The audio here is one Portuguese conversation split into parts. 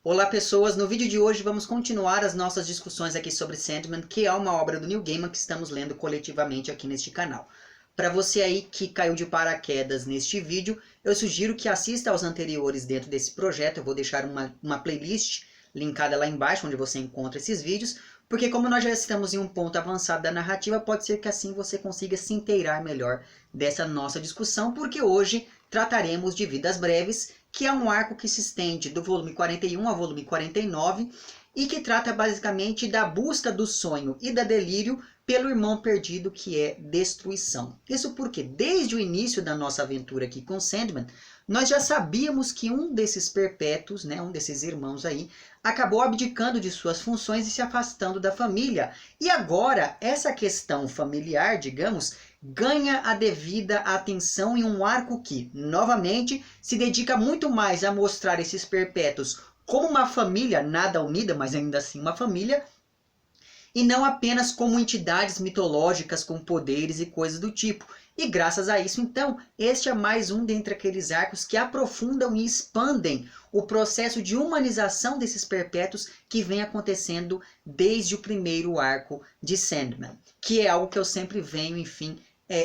Olá pessoas, no vídeo de hoje vamos continuar as nossas discussões aqui sobre Sandman, que é uma obra do Neil Gaiman que estamos lendo coletivamente aqui neste canal. Para você aí que caiu de paraquedas neste vídeo, eu sugiro que assista aos anteriores dentro desse projeto. Eu vou deixar uma playlist linkada lá embaixo, onde você encontra esses vídeos, porque como nós já estamos em um ponto avançado da narrativa, pode ser que assim você consiga se inteirar melhor dessa nossa discussão, porque hoje trataremos de Vidas Breves, que é um arco que se estende do volume 41 ao volume 49 e que trata basicamente da busca do sonho e da delírio pelo irmão perdido, que é Destruição. Isso porque desde o início da nossa aventura aqui com Sandman, nós já sabíamos que um desses perpétuos, um desses irmãos aí, acabou abdicando de suas funções e se afastando da família. E agora, essa questão familiar, digamos, ganha a devida atenção em um arco que, novamente, se dedica muito mais a mostrar esses perpétuos como uma família nada unida, mas ainda assim uma família, e não apenas como entidades mitológicas com poderes e coisas do tipo. E graças a isso, então, este é mais um dentre aqueles arcos que aprofundam e expandem o processo de humanização desses perpétuos que vem acontecendo desde o primeiro arco de Sandman, que é algo que eu sempre venho, enfim,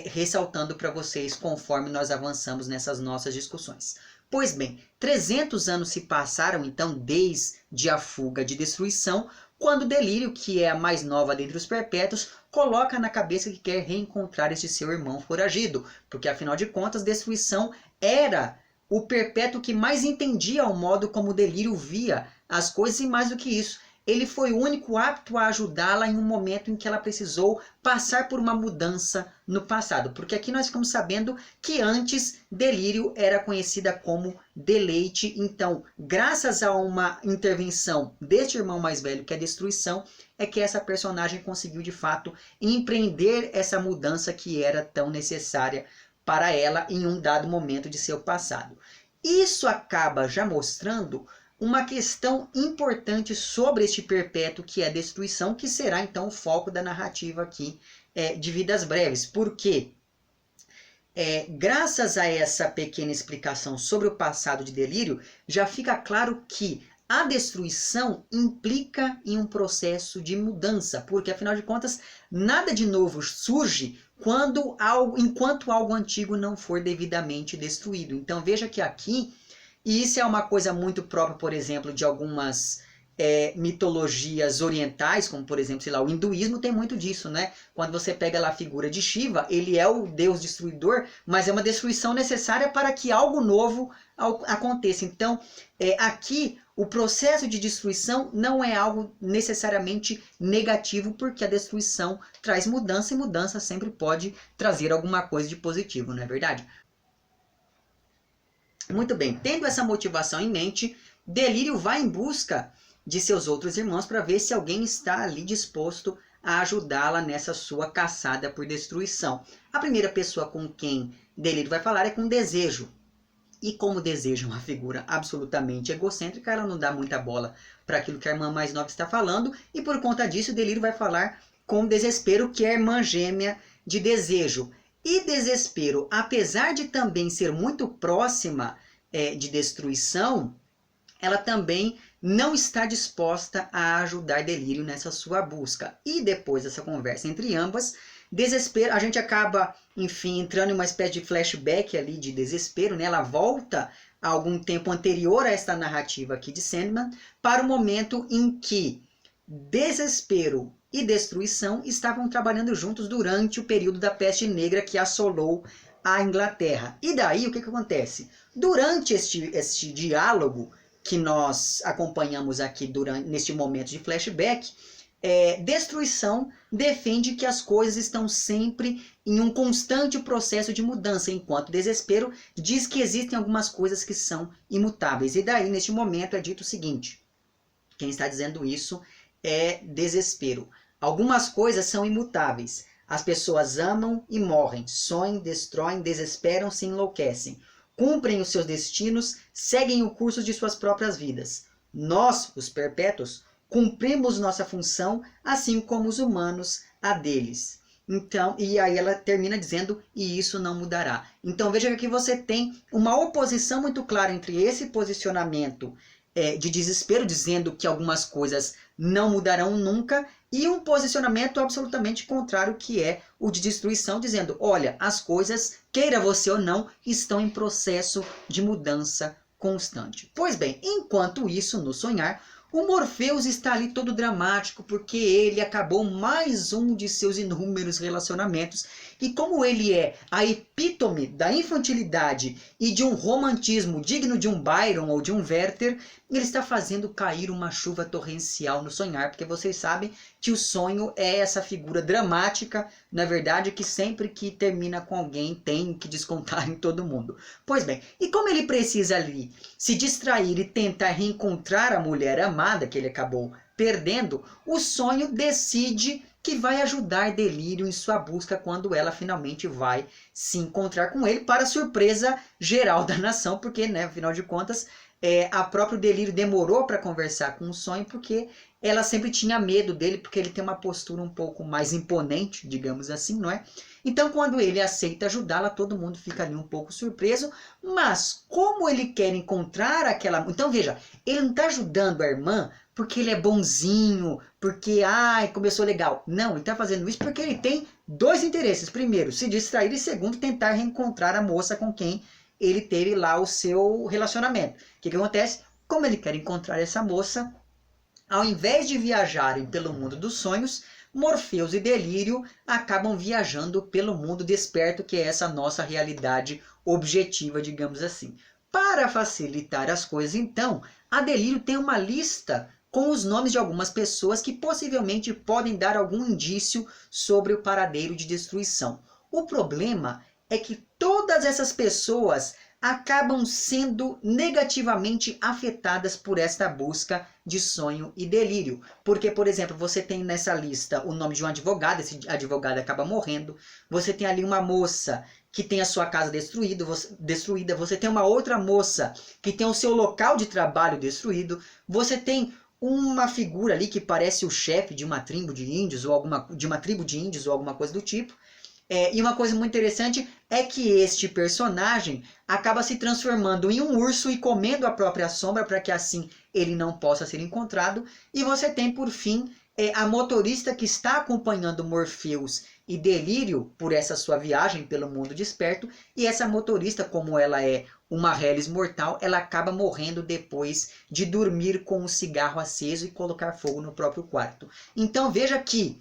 ressaltando para vocês conforme nós avançamos nessas nossas discussões. Pois bem, 300 anos se passaram então desde a fuga de Destruição, quando Delírio, que é a mais nova dentre os perpétuos, coloca na cabeça que quer reencontrar este seu irmão foragido, porque afinal de contas Destruição era o perpétuo que mais entendia o modo como Delírio via as coisas, e mais do que isso, ele foi o único apto a ajudá-la em um momento em que ela precisou passar por uma mudança no passado. Porque aqui nós ficamos sabendo que antes Delírio era conhecida como Deleite. Então, graças a uma intervenção deste irmão mais velho, que é a Destruição, é que essa personagem conseguiu de fato empreender essa mudança que era tão necessária para ela em um dado momento de seu passado. Isso acaba já mostrando uma questão importante sobre este perpétuo, que é a Destruição, que será então o foco da narrativa aqui de Vidas Breves. Porque graças a essa pequena explicação sobre o passado de Delírio, já fica claro que a destruição implica em um processo de mudança, porque afinal de contas nada de novo surge enquanto algo antigo não for devidamente destruído. Então veja que aqui, e isso é uma coisa muito própria, por exemplo, de algumas mitologias orientais, como por exemplo, sei lá, o hinduísmo tem muito disso, né? Quando você pega lá a figura de Shiva, ele é o deus destruidor, mas é uma destruição necessária para que algo novo aconteça. Então, aqui, o processo de destruição não é algo necessariamente negativo, porque a destruição traz mudança, e mudança sempre pode trazer alguma coisa de positivo, não é verdade? Muito bem, tendo essa motivação em mente, Delírio vai em busca de seus outros irmãos para ver se alguém está ali disposto a ajudá-la nessa sua caçada por destruição. A primeira pessoa com quem Delírio vai falar é com Desejo. E como Desejo é uma figura absolutamente egocêntrica, ela não dá muita bola para aquilo que a irmã mais nova está falando, e por conta disso Delírio vai falar com Desespero, que é a irmã gêmea de Desejo. E Desespero, apesar de também ser muito próxima de Destruição, ela também não está disposta a ajudar Delírio nessa sua busca. E depois dessa conversa entre ambas, Desespero, a gente acaba, enfim, entrando em uma espécie de flashback ali de Desespero, né? Ela volta a algum tempo anterior a esta narrativa aqui de Sandman, para o momento em que Desespero e Destruição estavam trabalhando juntos durante o período da peste negra que assolou a Inglaterra. E daí o que acontece? Durante este diálogo que nós acompanhamos aqui neste momento de flashback, Destruição defende que as coisas estão sempre em um constante processo de mudança, enquanto Desespero diz que existem algumas coisas que são imutáveis. E daí, neste momento, é dito o seguinte: quem está dizendo isso é Desespero. Algumas coisas são imutáveis. As pessoas amam e morrem, sonham, destroem, desesperam, se enlouquecem, cumprem os seus destinos, seguem o curso de suas próprias vidas. Nós, os perpétuos, cumprimos nossa função, assim como os humanos a deles. Então, e aí ela termina dizendo, e isso não mudará. Então veja que aqui você tem uma oposição muito clara entre esse posicionamento de desespero, dizendo que algumas coisas não mudarão nunca, e um posicionamento absolutamente contrário, que é o de destruição, dizendo, olha, as coisas, queira você ou não, estão em processo de mudança constante. Pois bem, enquanto isso, no sonhar, o Morpheus está ali todo dramático, porque ele acabou mais um de seus inúmeros relacionamentos, e como ele é a epítome da infantilidade e de um romantismo digno de um Byron ou de um Werther, ele está fazendo cair uma chuva torrencial no sonhar, porque vocês sabem que o sonho é essa figura dramática, na verdade, que sempre que termina com alguém tem que descontar em todo mundo. Pois bem, e como ele precisa ali se distrair e tentar reencontrar a mulher amada que ele acabou perdendo, o sonho decide que vai ajudar Delírio em sua busca quando ela finalmente vai se encontrar com ele, para surpresa geral da nação, porque, né, afinal de contas, a próprio Delírio demorou para conversar com o sonho, porque ela sempre tinha medo dele, porque ele tem uma postura um pouco mais imponente, digamos assim, não é? Então, quando ele aceita ajudá-la, todo mundo fica ali um pouco surpreso, mas como ele quer encontrar aquela... Então, veja, ele não está ajudando a irmã porque ele é bonzinho, porque, ai, começou legal. Não, ele está fazendo isso porque ele tem dois interesses. Primeiro, se distrair, e segundo, tentar reencontrar a moça com quem ele teve lá o seu relacionamento. O que acontece? Como ele quer encontrar essa moça, ao invés de viajarem pelo mundo dos sonhos, Morpheus e Delírio acabam viajando pelo mundo desperto, que é essa nossa realidade objetiva, digamos assim. Para facilitar as coisas, então, a Delírio tem uma lista com os nomes de algumas pessoas que possivelmente podem dar algum indício sobre o paradeiro de destruição. O problema é que todas essas pessoas acabam sendo negativamente afetadas por esta busca de sonho e delírio. Porque, por exemplo, você tem nessa lista o nome de um advogado, esse advogado acaba morrendo, você tem ali uma moça que tem a sua casa destruída, você tem uma outra moça que tem o seu local de trabalho destruído, você tem uma figura ali que parece o chefe de uma tribo de índios, ou alguma coisa do tipo. E uma coisa muito interessante é que este personagem acaba se transformando em um urso e comendo a própria sombra, para que assim ele não possa ser encontrado. E você tem, por fim, a motorista que está acompanhando Morpheus e Delírio por essa sua viagem pelo mundo desperto. E essa motorista, como ela é uma reles mortal, ela acaba morrendo depois de dormir com um cigarro aceso e colocar fogo no próprio quarto. Então veja que...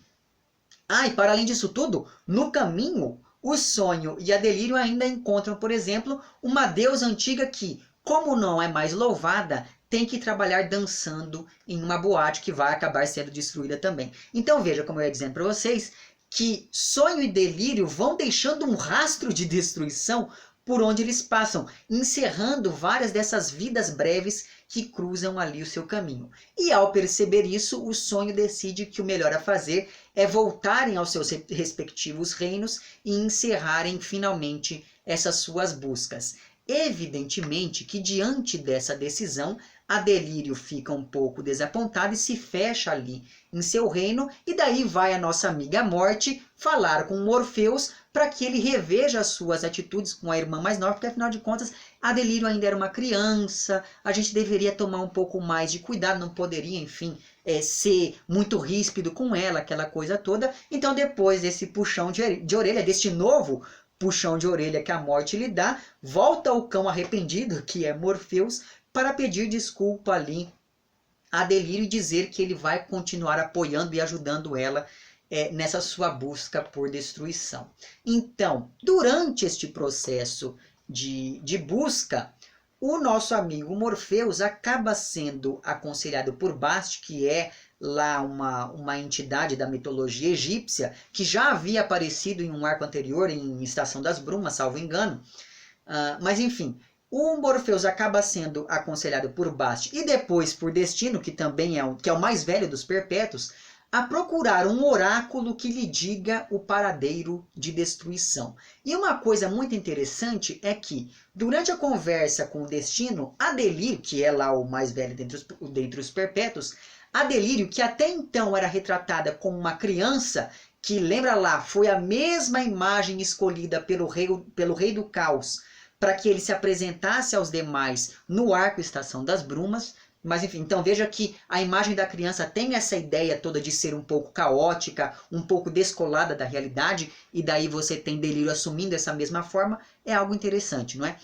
e para além disso tudo, no caminho, o sonho e a delírio ainda encontram, por exemplo, uma deusa antiga que, como não é mais louvada, tem que trabalhar dançando em uma boate que vai acabar sendo destruída também. Então veja, como eu ia dizendo para vocês, que sonho e delírio vão deixando um rastro de destruição por onde eles passam, encerrando várias dessas vidas breves que cruzam ali o seu caminho. E ao perceber isso, o sonho decide que o melhor a fazer é voltarem aos seus respectivos reinos e encerrarem finalmente essas suas buscas. Evidentemente que diante dessa decisão, a Delírio fica um pouco desapontada e se fecha ali em seu reino, e daí vai a nossa amiga Morte falar com Morpheus para que ele reveja as suas atitudes com a irmã mais nova, porque afinal de contas a Delírio ainda era uma criança, a gente deveria tomar um pouco mais de cuidado, não poderia, enfim, ser muito ríspido com ela, aquela coisa toda. Então depois desse puxão de orelha, deste novo puxão de orelha que a Morte lhe dá, volta o cão arrependido, que é Morpheus, para pedir desculpa ali a Delírio e dizer que ele vai continuar apoiando e ajudando ela nessa sua busca por destruição. Então, durante este processo de busca, o nosso amigo Morpheus acaba sendo aconselhado por Bast, que é lá uma entidade da mitologia egípcia, que já havia aparecido em um arco anterior, em Estação das Brumas, salvo engano. Mas enfim, o Morpheus acaba sendo aconselhado por Bast e depois por Destino, que também é o mais velho dos perpétuos, a procurar um oráculo que lhe diga o paradeiro de destruição. E uma coisa muito interessante é que, durante a conversa com o Destino, a Delírio, que é lá o mais velho dentre os perpétuos, a Delírio, que até então era retratada como uma criança, que, lembra lá, foi a mesma imagem escolhida pelo rei do caos, para que ele se apresentasse aos demais no arco Estação das Brumas, Mas enfim, então veja que a imagem da criança tem essa ideia toda de ser um pouco caótica, um pouco descolada da realidade, e daí você tem Delírio assumindo essa mesma forma, é algo interessante, não é?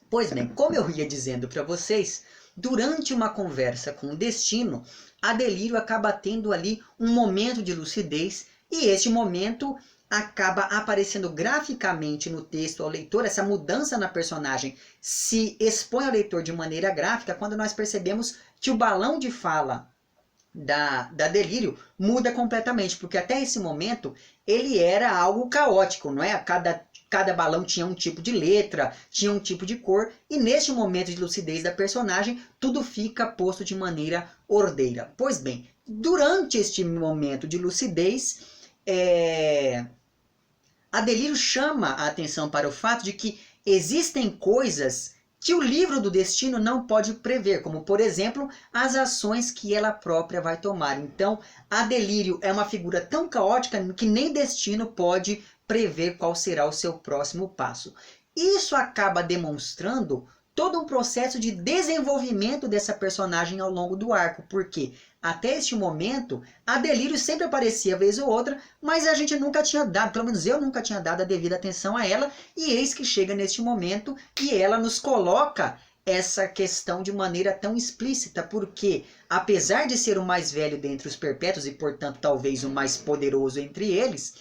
Pois bem, como eu ia dizendo para vocês, durante uma conversa com o Destino, a Delírio acaba tendo ali um momento de lucidez, e este momento acaba aparecendo graficamente no texto ao leitor. Essa mudança na personagem se expõe ao leitor de maneira gráfica quando nós percebemos que o balão de fala da Delírio muda completamente, porque até esse momento ele era algo caótico, não é? Cada balão tinha um tipo de letra, tinha um tipo de cor, e neste momento de lucidez da personagem, tudo fica posto de maneira ordeira. Pois bem, durante este momento de lucidez, a Delírio chama a atenção para o fato de que existem coisas que o livro do Destino não pode prever, como, por exemplo, as ações que ela própria vai tomar. Então, a Delírio é uma figura tão caótica que nem Destino pode prever qual será o seu próximo passo. Isso acaba demonstrando todo um processo de desenvolvimento dessa personagem ao longo do arco, porque até este momento a Delírio sempre aparecia vez ou outra, mas a gente nunca tinha dado, pelo menos eu nunca tinha dado a devida atenção a ela, e eis que chega neste momento e ela nos coloca essa questão de maneira tão explícita, porque apesar de ser o mais velho dentre os perpétuos e portanto talvez o mais poderoso entre eles,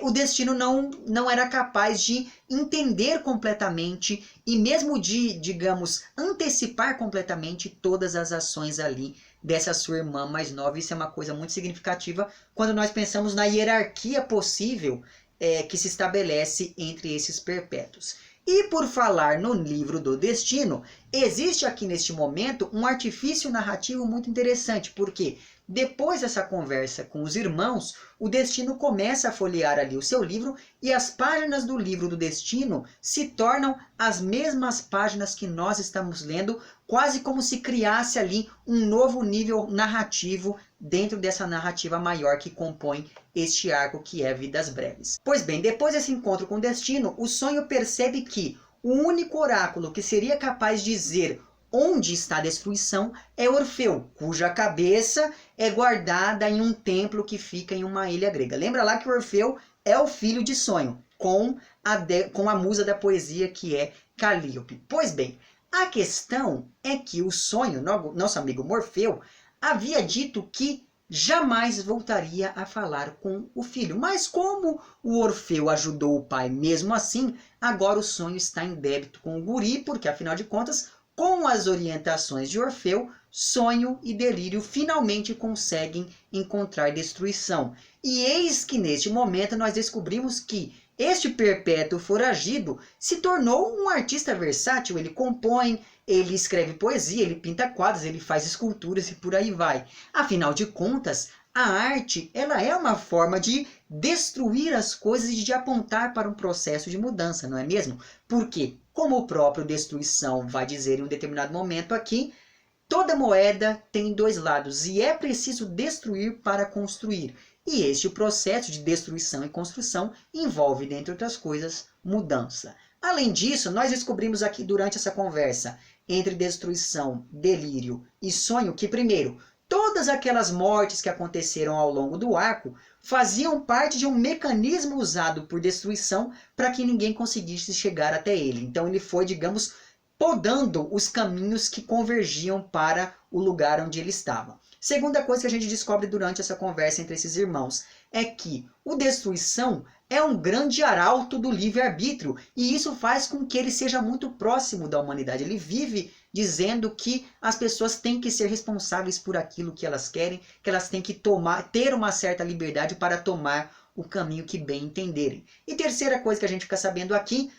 o Destino não era capaz de entender completamente e mesmo de, digamos, antecipar completamente todas as ações ali dessa sua irmã mais nova. Isso é uma coisa muito significativa quando nós pensamos na hierarquia possível que se estabelece entre esses perpétuos. E por falar no livro do Destino, existe aqui neste momento um artifício narrativo muito interessante, porque depois dessa conversa com os irmãos, o Destino começa a folhear ali o seu livro e as páginas do livro do Destino se tornam as mesmas páginas que nós estamos lendo, quase como se criasse ali um novo nível narrativo dentro dessa narrativa maior que compõe este arco que é Vidas Breves. Pois bem, depois desse encontro com o Destino, o Sonho percebe que o único oráculo que seria capaz de dizer onde está a destruição é Orfeu, cuja cabeça é guardada em um templo que fica em uma ilha grega. Lembra lá que Orfeu é o filho de Sonho, com a musa da poesia que é Calíope. Pois bem, a questão é que o Sonho, nosso amigo Morfeu, havia dito que jamais voltaria a falar com o filho. Mas como o Orfeu ajudou o pai mesmo assim, agora o Sonho está em débito com o guri, porque afinal de contas, com as orientações de Orfeu, Sonho e Delírio finalmente conseguem encontrar destruição. E eis que neste momento nós descobrimos que este perpétuo foragido se tornou um artista versátil. Ele compõe, ele escreve poesia, ele pinta quadros, ele faz esculturas e por aí vai. Afinal de contas, a arte ela é uma forma de destruir as coisas e de apontar para um processo de mudança, não é mesmo? Porque, como o próprio Destruição vai dizer em um determinado momento aqui, toda moeda tem dois lados e é preciso destruir para construir. E este processo de destruição e construção envolve, dentre outras coisas, mudança. Além disso, nós descobrimos aqui durante essa conversa entre Destruição, Delírio e Sonho que, primeiro, todas aquelas mortes que aconteceram ao longo do arco faziam parte de um mecanismo usado por Destruição para que ninguém conseguisse chegar até ele. Então ele foi, digamos, podando os caminhos que convergiam para o lugar onde ele estava. Segunda coisa que a gente descobre durante essa conversa entre esses irmãos é que o Destruição é um grande arauto do livre-arbítrio e isso faz com que ele seja muito próximo da humanidade. Ele vive dizendo que as pessoas têm que ser responsáveis por aquilo que elas querem, que elas têm que ter uma certa liberdade para tomar o caminho que bem entenderem. E terceira coisa que a gente fica sabendo aqui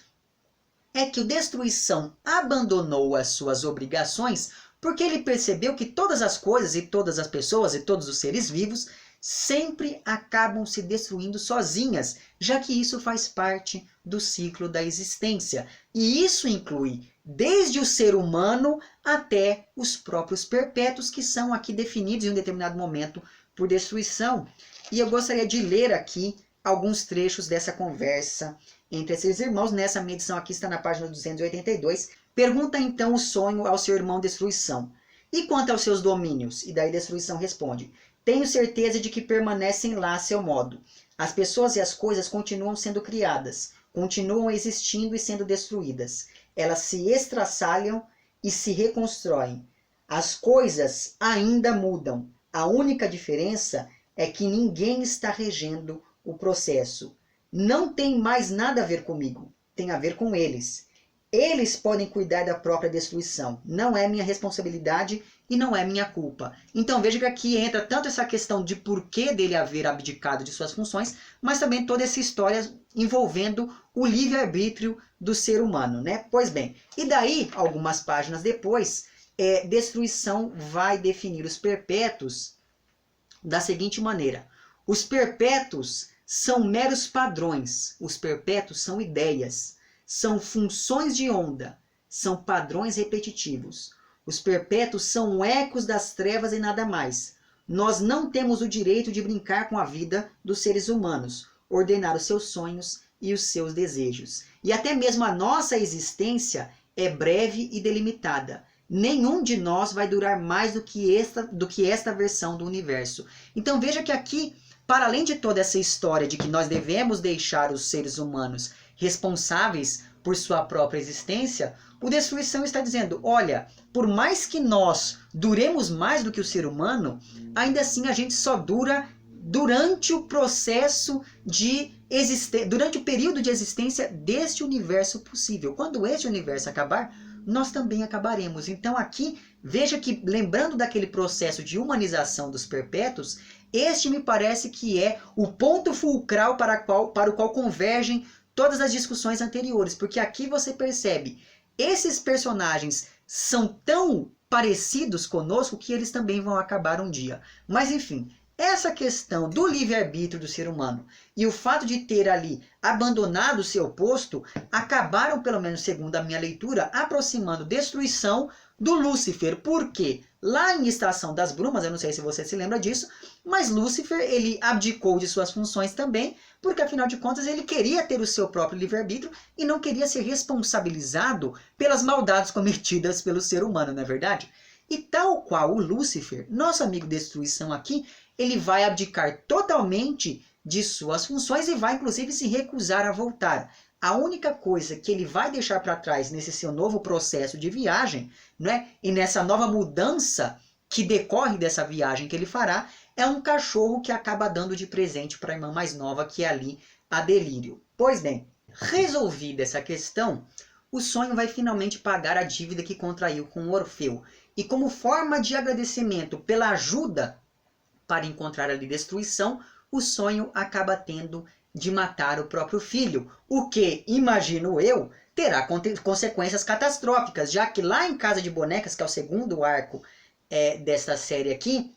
é que o Destruição abandonou as suas obrigações porque ele percebeu que todas as coisas e todas as pessoas e todos os seres vivos sempre acabam se destruindo sozinhas, já que isso faz parte do ciclo da existência. E isso inclui desde o ser humano até os próprios perpétuos, que são aqui definidos em um determinado momento por Destruição. E eu gostaria de ler aqui alguns trechos dessa conversa entre esses irmãos. Nessa medição aqui está na página 282. Pergunta então o sonho ao seu irmão Destruição: e quanto aos seus domínios? E daí Destruição responde: tenho certeza de que permanecem lá a seu modo. As pessoas e as coisas continuam sendo criadas, continuam existindo e sendo destruídas. Elas se estraçalham e se reconstroem. As coisas ainda mudam. A única diferença é que ninguém está regendo o processo. Não tem mais nada a ver comigo, tem a ver com eles. Eles podem cuidar da própria destruição. Não é minha responsabilidade e não é minha culpa. Então veja que aqui entra tanto essa questão de porquê dele haver abdicado de suas funções, mas também toda essa história envolvendo o livre-arbítrio do ser humano, né? Pois bem, e daí, algumas páginas depois, Destruição vai definir os perpétuos da seguinte maneira: os perpétuos são meros padrões, os perpétuos são ideias, são funções de onda, são padrões repetitivos. Os perpétuos são ecos das trevas e nada mais. Nós não temos o direito de brincar com a vida dos seres humanos, ordenar os seus sonhos e os seus desejos. E até mesmo a nossa existência é breve e delimitada. Nenhum de nós vai durar mais do que esta versão do universo. Então veja que aqui, para além de toda essa história de que nós devemos deixar os seres humanos responsáveis por sua própria existência, o Destruição está dizendo: olha, por mais que nós duremos mais do que o ser humano, ainda assim a gente só dura durante o processo de existência, durante o período de existência deste universo possível. Quando este universo acabar, nós também acabaremos. Então aqui, veja que, lembrando daquele processo de humanização dos perpétuos, este me parece que é o ponto fulcral para o qual convergem todas as discussões anteriores, porque aqui você percebe, esses personagens são tão parecidos conosco que eles também vão acabar um dia. Mas enfim, essa questão do livre-arbítrio do ser humano e o fato de ter ali abandonado o seu posto acabaram, pelo menos segundo a minha leitura, aproximando Destruição do Lúcifer. Por quê? Lá em Estação das Brumas, eu não sei se você se lembra disso, mas Lúcifer, ele abdicou de suas funções também, porque afinal de contas ele queria ter o seu próprio livre-arbítrio e não queria ser responsabilizado pelas maldades cometidas pelo ser humano, não é verdade? E tal qual o Lúcifer, nosso amigo Destruição aqui, ele vai abdicar totalmente de suas funções e vai inclusive se recusar a voltar. A única coisa que ele vai deixar para trás nesse seu novo processo de viagem, né, e nessa nova mudança que decorre dessa viagem que ele fará, é um cachorro que acaba dando de presente para a irmã mais nova, que é ali a Delírio. Pois bem, resolvida essa questão, o sonho vai finalmente pagar a dívida que contraiu com Orfeu. E como forma de agradecimento pela ajuda para encontrar ali Destruição, o sonho acaba tendo de matar o próprio filho, o que, imagino eu, terá consequências catastróficas, já que lá em Casa de Bonecas, que é o segundo arco desta série aqui,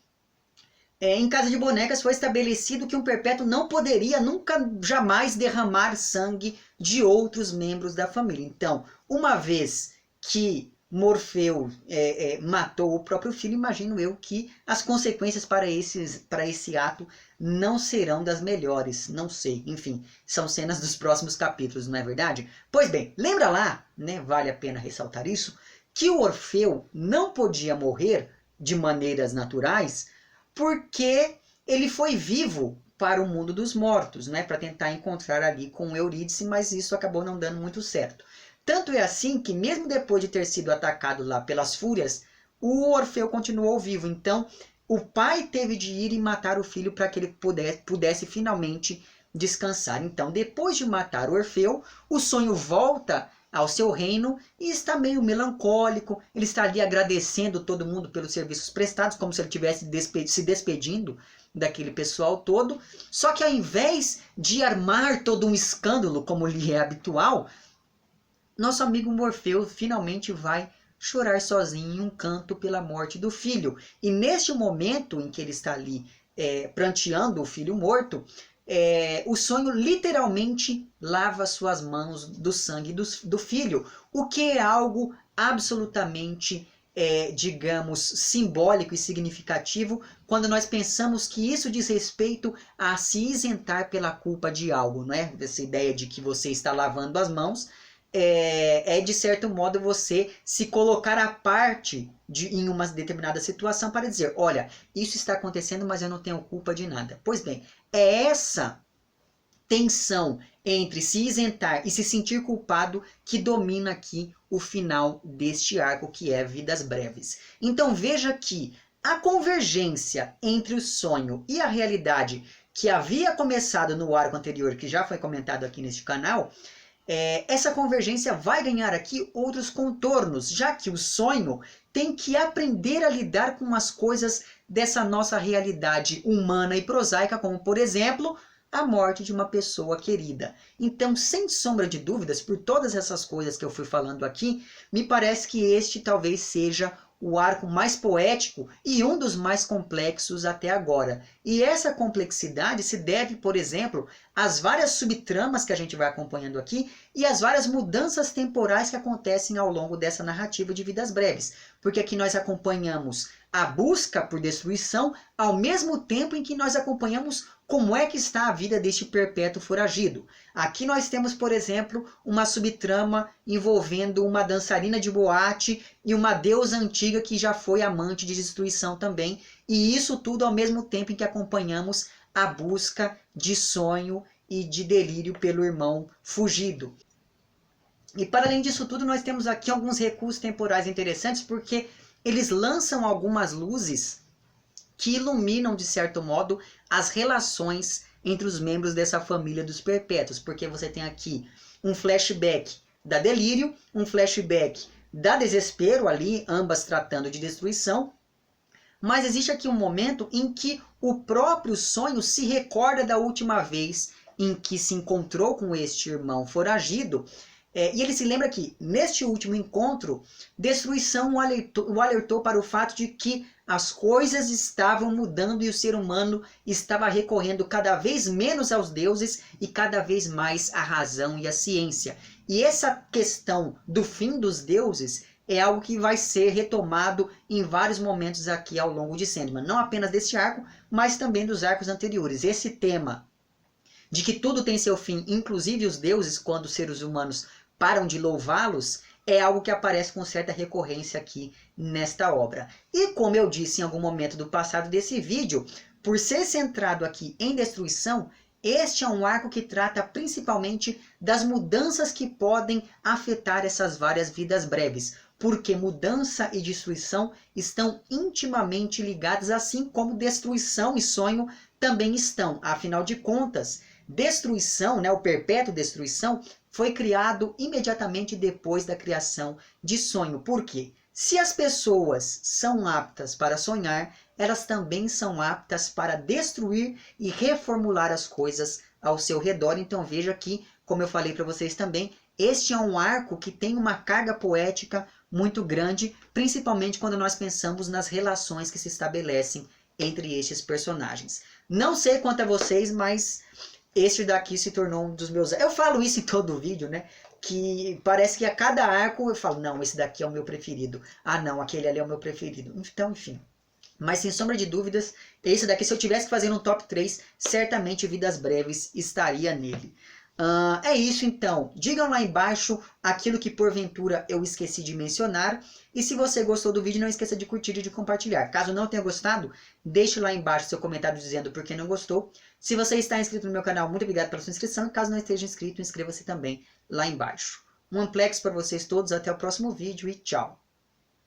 em Casa de Bonecas foi estabelecido que um perpétuo não poderia nunca, jamais derramar sangue de outros membros da família. Então, uma vez que Morfeu matou o próprio filho, imagino eu que as consequências para esse ato não serão das melhores, não sei, enfim, são cenas dos próximos capítulos, não é verdade? Pois bem, lembra lá, né, vale a pena ressaltar isso, que o Orfeu não podia morrer de maneiras naturais porque ele foi vivo para o mundo dos mortos, né, para tentar encontrar ali com Eurídice, mas isso acabou não dando muito certo. Tanto é assim que mesmo depois de ter sido atacado lá pelas fúrias, o Orfeu continuou vivo. Então, o pai teve de ir e matar o filho para que ele pudesse finalmente descansar. Então, depois de matar o Orfeu, o sonho volta ao seu reino e está meio melancólico. Ele está ali agradecendo todo mundo pelos serviços prestados, como se ele estivesse se despedindo daquele pessoal todo. Só que ao invés de armar todo um escândalo, como lhe é habitual, nosso amigo Morfeu finalmente vai chorar sozinho em um canto pela morte do filho. E neste momento em que ele está ali pranteando o filho morto, o sonho literalmente lava suas mãos do sangue do filho, o que é algo absolutamente, digamos, simbólico e significativo quando nós pensamos que isso diz respeito a se isentar pela culpa de algo, não é? Essa ideia de que você está lavando as mãos é de certo modo você se colocar à parte em uma determinada situação para dizer, olha, isso está acontecendo, mas eu não tenho culpa de nada. Pois bem, é essa tensão entre se isentar e se sentir culpado que domina aqui o final deste arco, que é Vidas Breves. Então veja que a convergência entre o sonho e a realidade que havia começado no arco anterior, que já foi comentado aqui neste canal, essa convergência vai ganhar aqui outros contornos, já que o sonho tem que aprender a lidar com as coisas dessa nossa realidade humana e prosaica, como por exemplo, a morte de uma pessoa querida. Então, sem sombra de dúvidas, por todas essas coisas que eu fui falando aqui, me parece que este talvez seja o arco mais poético e um dos mais complexos até agora. E essa complexidade se deve, por exemplo, às várias subtramas que a gente vai acompanhando aqui e às várias mudanças temporais que acontecem ao longo dessa narrativa de Vidas Breves. Porque aqui nós acompanhamos a busca por destruição, ao mesmo tempo em que nós acompanhamos como é que está a vida deste perpétuo foragido. Aqui nós temos, por exemplo, uma subtrama envolvendo uma dançarina de boate e uma deusa antiga que já foi amante de destruição também, e isso tudo ao mesmo tempo em que acompanhamos a busca de sonho e de delírio pelo irmão fugido. E para além disso tudo, nós temos aqui alguns recursos temporais interessantes, porque eles lançam algumas luzes que iluminam, de certo modo, as relações entre os membros dessa família dos perpétuos. Porque você tem aqui um flashback da delírio, um flashback da desespero ali, ambas tratando de destruição. Mas existe aqui um momento em que o próprio sonho se recorda da última vez em que se encontrou com este irmão foragido. E ele se lembra que, neste último encontro, destruição o alertou para o fato de que as coisas estavam mudando e o ser humano estava recorrendo cada vez menos aos deuses e cada vez mais à razão e à ciência. E essa questão do fim dos deuses é algo que vai ser retomado em vários momentos aqui ao longo de Sandman. Não apenas desse arco, mas também dos arcos anteriores. Esse tema de que tudo tem seu fim, inclusive os deuses, quando os seres humanos param de louvá-los, é algo que aparece com certa recorrência aqui nesta obra. E como eu disse em algum momento do passado desse vídeo, por ser centrado aqui em destruição, este é um arco que trata principalmente das mudanças que podem afetar essas várias vidas breves, porque mudança e destruição estão intimamente ligadas, assim como destruição e sonho também estão. Afinal de contas, destruição, o perpétuo destruição, foi criado imediatamente depois da criação de sonho. Por quê? Se as pessoas são aptas para sonhar, elas também são aptas para destruir e reformular as coisas ao seu redor. Então veja que, como eu falei para vocês também, este é um arco que tem uma carga poética muito grande, principalmente quando nós pensamos nas relações que se estabelecem entre estes personagens. Não sei quanto a vocês, mas este daqui se tornou um dos meus... Eu falo isso em todo o vídeo, né? Que parece que a cada arco eu falo, não, esse daqui é o meu preferido. Ah, não, aquele ali é o meu preferido. Então, enfim. Mas sem sombra de dúvidas, esse daqui, se eu tivesse que fazer um top 3, certamente Vidas Breves estaria nele. É isso então. Digam lá embaixo aquilo que porventura eu esqueci de mencionar. E se você gostou do vídeo, não esqueça de curtir e de compartilhar. Caso não tenha gostado, deixe lá embaixo seu comentário dizendo por que não gostou. Se você está inscrito no meu canal, muito obrigado pela sua inscrição. E caso não esteja inscrito, inscreva-se também lá embaixo. Um amplex para vocês todos, até o próximo vídeo e tchau.